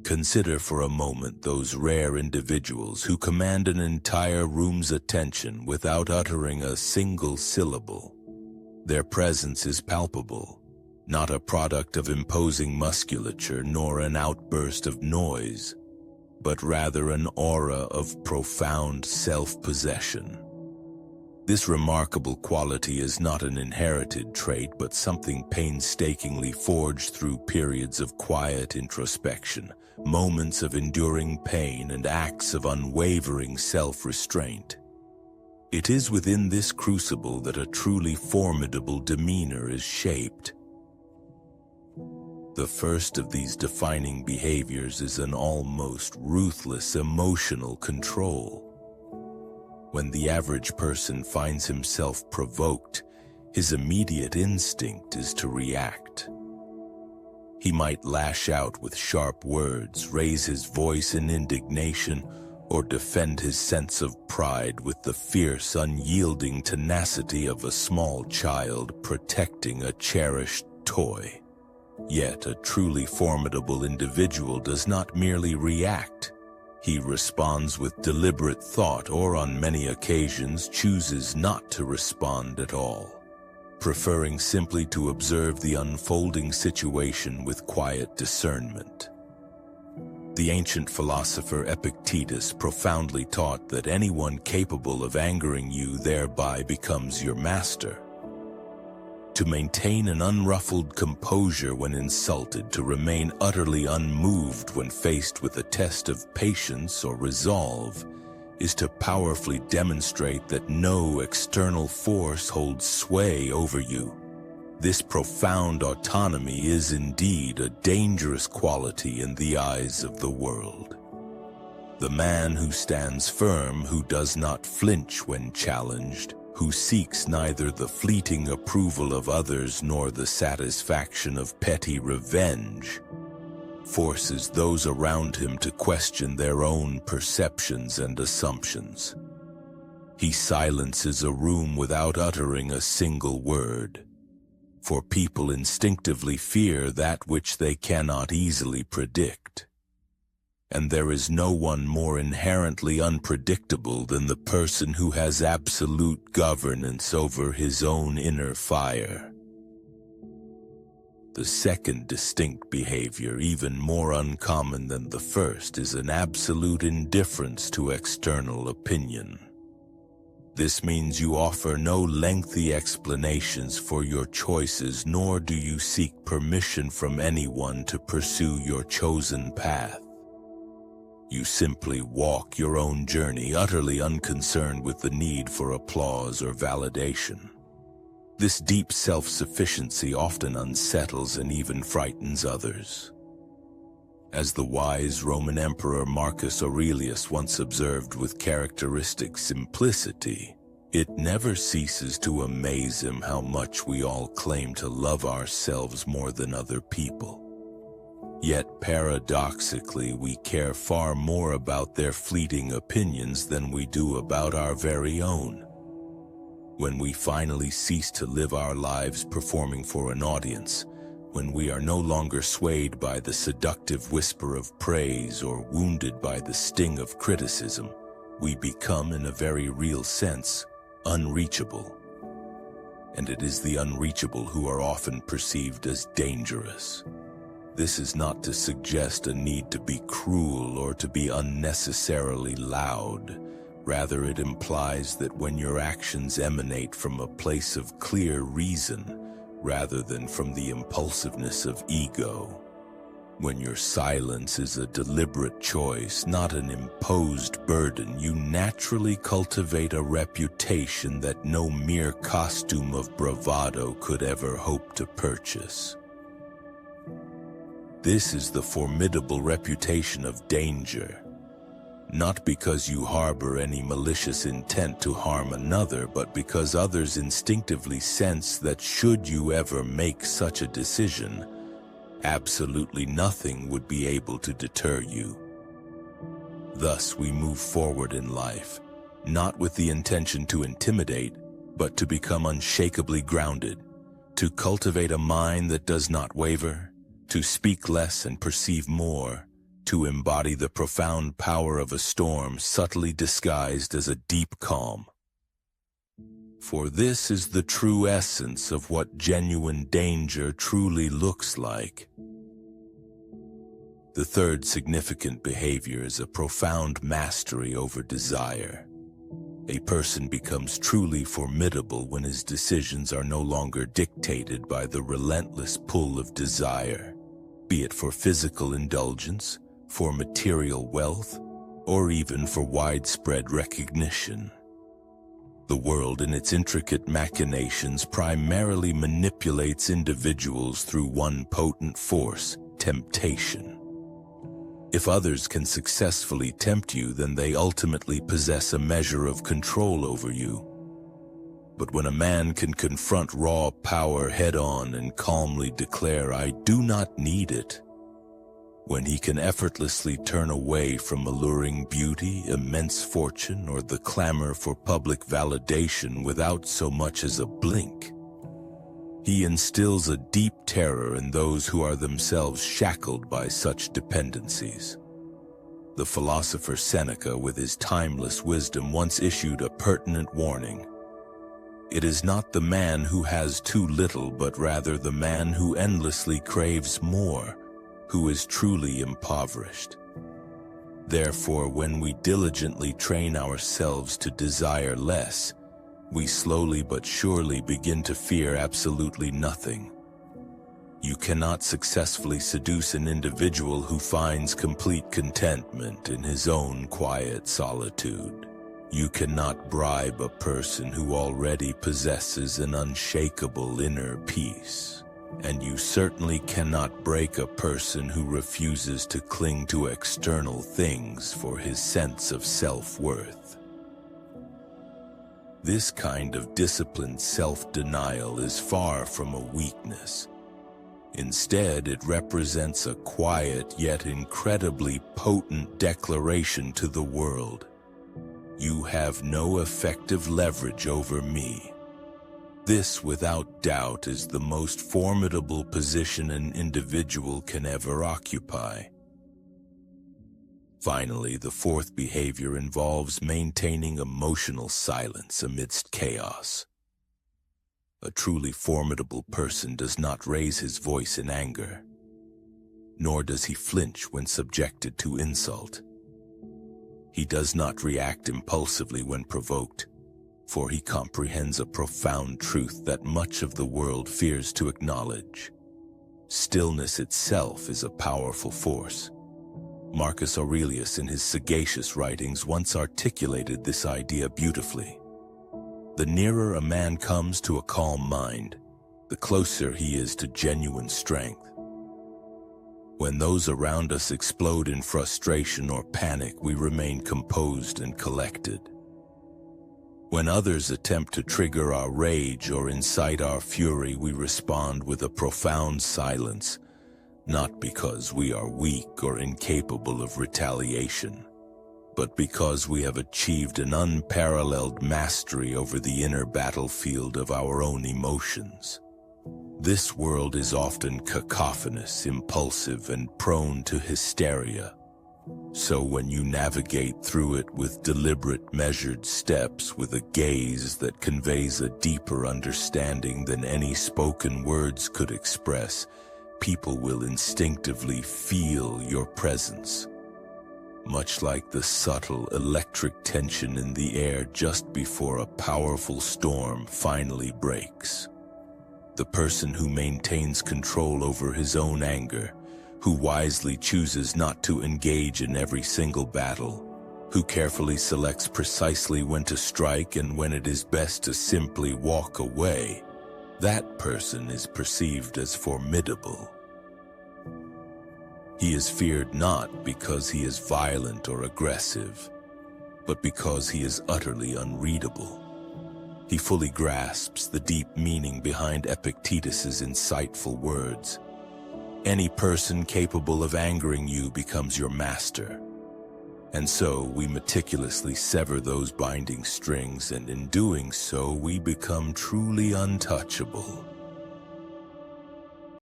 Consider for a moment those rare individuals who command an entire room's attention without uttering a single syllable. Their presence is palpable, not a product of imposing musculature nor an outburst of noise, but rather an aura of profound self-possession. This remarkable quality is not an inherited trait, but something painstakingly forged through periods of quiet introspection, moments of enduring pain, and acts of unwavering self-restraint. It is within this crucible that a truly formidable demeanor is shaped. The first of these defining behaviors is an almost ruthless emotional control. When the average person finds himself provoked, his immediate instinct is to react. He might lash out with sharp words, raise his voice in indignation, or defend his sense of pride with the fierce, unyielding tenacity of a small child protecting a cherished toy. Yet a truly formidable individual does not merely react. He responds with deliberate thought, or on many occasions chooses not to respond at all, preferring simply to observe the unfolding situation with quiet discernment. The ancient philosopher Epictetus profoundly taught that anyone capable of angering you thereby becomes your master. To maintain an unruffled composure when insulted, to remain utterly unmoved when faced with a test of patience or resolve, is to powerfully demonstrate that no external force holds sway over you. This profound autonomy is indeed a dangerous quality in the eyes of the world. The man who stands firm, who does not flinch when challenged, who seeks neither the fleeting approval of others nor the satisfaction of petty revenge, forces those around him to question their own perceptions and assumptions. He silences a room without uttering a single word, for people instinctively fear that which they cannot easily predict. And there is no one more inherently unpredictable than the person who has absolute governance over his own inner fire. The second distinct behavior, even more uncommon than the first, is an absolute indifference to external opinion. This means you offer no lengthy explanations for your choices, nor do you seek permission from anyone to pursue your chosen path. You simply walk your own journey, utterly unconcerned with the need for applause or validation. This deep self-sufficiency often unsettles and even frightens others. As the wise Roman Emperor Marcus Aurelius once observed with characteristic simplicity, it never ceases to amaze him how much we all claim to love ourselves more than other people. Yet paradoxically, we care far more about their fleeting opinions than we do about our very own. When we finally cease to live our lives performing for an audience, when we are no longer swayed by the seductive whisper of praise or wounded by the sting of criticism, we become, in a very real sense, unreachable. And it is the unreachable who are often perceived as dangerous. This is not to suggest a need to be cruel or to be unnecessarily loud. Rather, it implies that when your actions emanate from a place of clear reason, rather than from the impulsiveness of ego, when your silence is a deliberate choice, not an imposed burden, you naturally cultivate a reputation that no mere costume of bravado could ever hope to purchase. This is the formidable reputation of danger, not because you harbor any malicious intent to harm another, but because others instinctively sense that should you ever make such a decision, absolutely nothing would be able to deter you. Thus, we move forward in life, not with the intention to intimidate, but to become unshakably grounded, to cultivate a mind that does not waver, to speak less and perceive more, to embody the profound power of a storm subtly disguised as a deep calm. For this is the true essence of what genuine danger truly looks like. The third significant behavior is a profound mastery over desire. A person becomes truly formidable when his decisions are no longer dictated by the relentless pull of desire, be it for physical indulgence, for material wealth, or even for widespread recognition. The world in its intricate machinations primarily manipulates individuals through one potent force, temptation. If others can successfully tempt you, then they ultimately possess a measure of control over you. But when a man can confront raw power head-on and calmly declare, "I do not need it," when he can effortlessly turn away from alluring beauty, immense fortune, or the clamor for public validation without so much as a blink, he instills a deep terror in those who are themselves shackled by such dependencies. The philosopher Seneca, with his timeless wisdom, once issued a pertinent warning. It is not the man who has too little, but rather the man who endlessly craves more, who is truly impoverished. Therefore, when we diligently train ourselves to desire less, we slowly but surely begin to fear absolutely nothing. You cannot successfully seduce an individual who finds complete contentment in his own quiet solitude. You cannot bribe a person who already possesses an unshakable inner peace. And you certainly cannot break a person who refuses to cling to external things for his sense of self-worth. This kind of disciplined self-denial is far from a weakness. Instead, it represents a quiet yet incredibly potent declaration to the world. You have no effective leverage over me. This, without doubt, is the most formidable position an individual can ever occupy. Finally, the fourth behavior involves maintaining emotional silence amidst chaos. A truly formidable person does not raise his voice in anger, nor does he flinch when subjected to insult. He does not react impulsively when provoked, for he comprehends a profound truth that much of the world fears to acknowledge. Stillness itself is a powerful force. Marcus Aurelius, in his sagacious writings, once articulated this idea beautifully. The nearer a man comes to a calm mind, the closer he is to genuine strength. When those around us explode in frustration or panic, we remain composed and collected. When others attempt to trigger our rage or incite our fury, we respond with a profound silence, not because we are weak or incapable of retaliation, but because we have achieved an unparalleled mastery over the inner battlefield of our own emotions. This world is often cacophonous, impulsive, and prone to hysteria. So when you navigate through it with deliberate, measured steps, with a gaze that conveys a deeper understanding than any spoken words could express, people will instinctively feel your presence. Much like the subtle electric tension in the air just before a powerful storm finally breaks. The person who maintains control over his own anger, who wisely chooses not to engage in every single battle, who carefully selects precisely when to strike and when it is best to simply walk away, that person is perceived as formidable. He is feared not because he is violent or aggressive, but because he is utterly unreadable. He fully grasps the deep meaning behind Epictetus's insightful words. Any person capable of angering you becomes your master. And so we meticulously sever those binding strings, and in doing so we become truly untouchable.